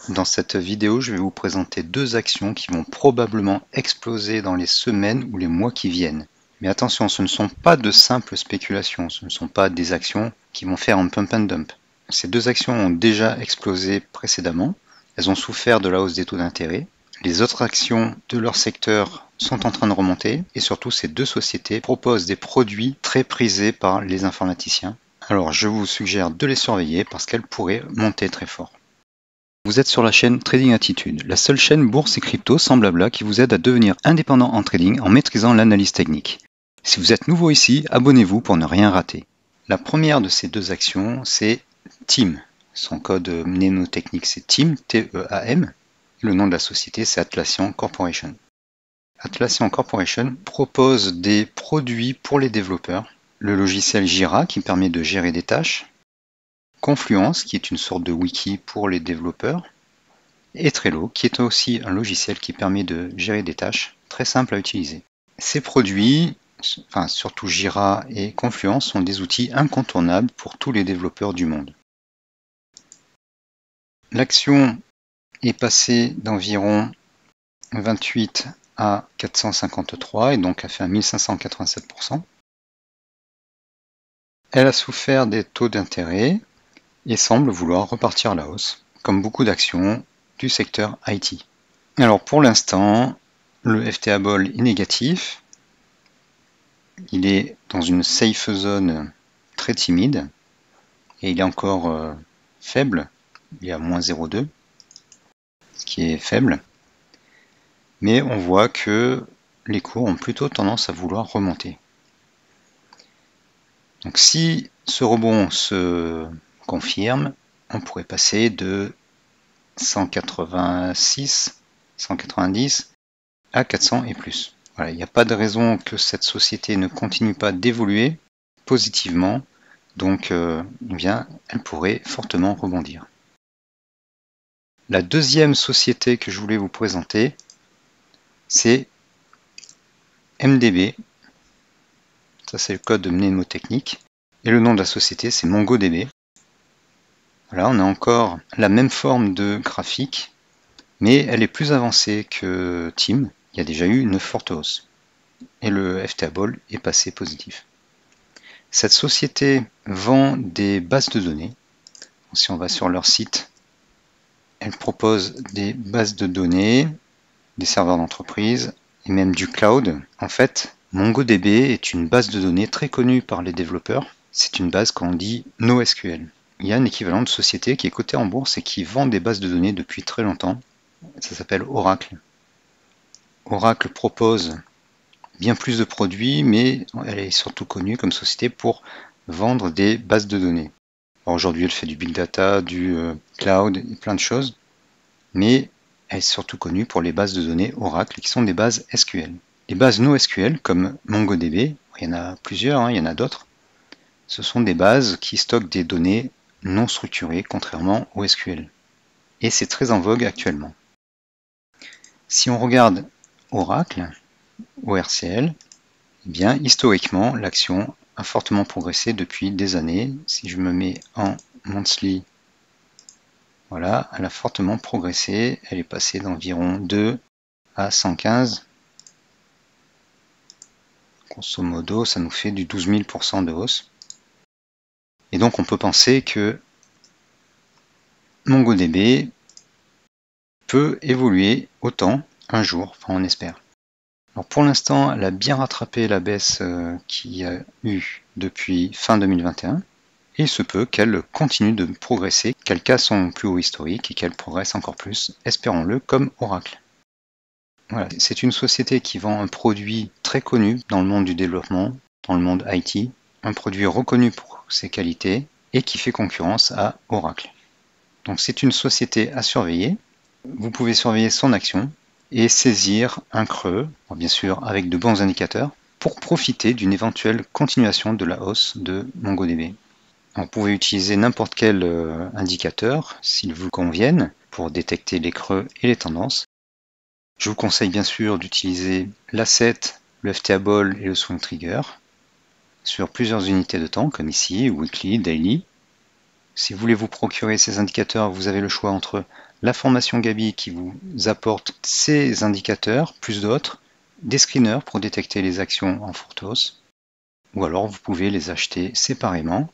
Dans cette vidéo, je vais vous présenter deux actions qui vont probablement exploser dans les semaines ou les mois qui viennent. Mais attention, ce ne sont pas de simples spéculations, ce ne sont pas des actions qui vont faire un pump and dump. Ces deux actions ont déjà explosé précédemment, elles ont souffert de la hausse des taux d'intérêt. Les autres actions de leur secteur sont en train de remonter et surtout ces deux sociétés proposent des produits très prisés par les informaticiens. Alors je vous suggère de les surveiller parce qu'elles pourraient monter très fort. Vous êtes sur la chaîne Trading Attitude, la seule chaîne bourse et crypto sans blabla qui vous aide à devenir indépendant en trading en maîtrisant l'analyse technique. Si vous êtes nouveau ici, abonnez-vous pour ne rien rater. La première de ces deux actions, c'est TEAM. Son code mnémotechnique, c'est TEAM, T-E-A-M. Le nom de la société, c'est Atlassian Corporation. Atlassian Corporation propose des produits pour les développeurs. Le logiciel Jira qui permet de gérer des tâches, Confluence, qui est une sorte de wiki pour les développeurs, et Trello, qui est aussi un logiciel qui permet de gérer des tâches très simples à utiliser. Ces produits, surtout Jira et Confluence, sont des outils incontournables pour tous les développeurs du monde. L'action est passée d'environ 28 à 453 et donc a fait un 1587%. Elle a souffert des taux d'intérêt et semble vouloir repartir à la hausse, comme beaucoup d'actions du secteur IT. Alors pour l'instant, le FTable est négatif, il est dans une safe zone très timide, et il est encore faible, il est à moins 0,2, ce qui est faible, mais on voit que les cours ont plutôt tendance à vouloir remonter. Donc si ce rebond se confirme, on pourrait passer de 186, 190 à 400 et plus. Voilà, il n'y a pas de raison que cette société ne continue pas d'évoluer positivement, donc elle pourrait fortement rebondir. La deuxième société que je voulais vous présenter, c'est MDB. Ça c'est le code mnémotechnique. Et le nom de la société c'est MongoDB. Voilà, on a encore la même forme de graphique, mais elle est plus avancée que TEAM. Il y a déjà eu une forte hausse. Et le FTable est passé positif. Cette société vend des bases de données. Si on va sur leur site, elle propose des bases de données, des serveurs d'entreprise et même du cloud. En fait, MongoDB est une base de données très connue par les développeurs. C'est une base qu'on dit NoSQL. Il y a un équivalent de société qui est cotée en bourse et qui vend des bases de données depuis très longtemps. Ça s'appelle Oracle. Oracle propose bien plus de produits, mais elle est surtout connue comme société pour vendre des bases de données. Aujourd'hui, elle fait du big data, du cloud et plein de choses, mais elle est surtout connue pour les bases de données Oracle qui sont des bases SQL. Les bases NoSQL comme MongoDB, il y en a plusieurs, il y en a d'autres, ce sont des bases qui stockent des données non structurées, contrairement au SQL. Et c'est très en vogue actuellement. Si on regarde Oracle, ORCL, eh bien, historiquement, l'action a fortement progressé depuis des années. Si je me mets en monthly, voilà, elle a fortement progressé. Elle est passée d'environ 2 à 115. Grosso modo, ça nous fait du 12 000% de hausse. Et donc, on peut penser que MongoDB peut évoluer autant un jour, enfin on espère. Alors pour l'instant, elle a bien rattrapé la baisse qu'il y a eu depuis fin 2021 et il se peut qu'elle continue de progresser, qu'elle casse son plus haut historique et qu'elle progresse encore plus, espérons-le, comme Oracle. Voilà, c'est une société qui vend un produit très connu dans le monde du développement, dans le monde IT, un produit reconnu pour ses qualités et qui fait concurrence à Oracle. Donc c'est une société à surveiller. Vous pouvez surveiller son action et saisir un creux, bien sûr avec de bons indicateurs, pour profiter d'une éventuelle continuation de la hausse de MongoDB. Vous pouvez utiliser n'importe quel indicateur, s'il vous convienne, pour détecter les creux et les tendances. Je vous conseille bien sûr d'utiliser l'asset, le FTable et le swing trigger sur plusieurs unités de temps, comme ici, weekly, daily. Si vous voulez vous procurer ces indicateurs, vous avez le choix entre la formation Gabi qui vous apporte ces indicateurs, plus d'autres, des screeners pour détecter les actions en Fortos, ou alors vous pouvez les acheter séparément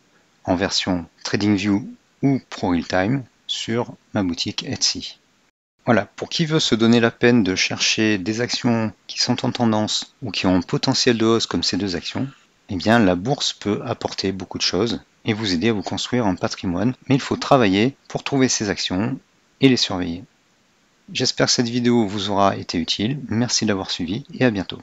en version TradingView ou Pro Realtime sur ma boutique Etsy. Voilà, pour qui veut se donner la peine de chercher des actions qui sont en tendance ou qui ont un potentiel de hausse comme ces deux actions, eh bien la bourse peut apporter beaucoup de choses et vous aider à vous construire un patrimoine, mais il faut travailler pour trouver ces actions et les surveiller. J'espère que cette vidéo vous aura été utile, merci d'avoir suivi et à bientôt.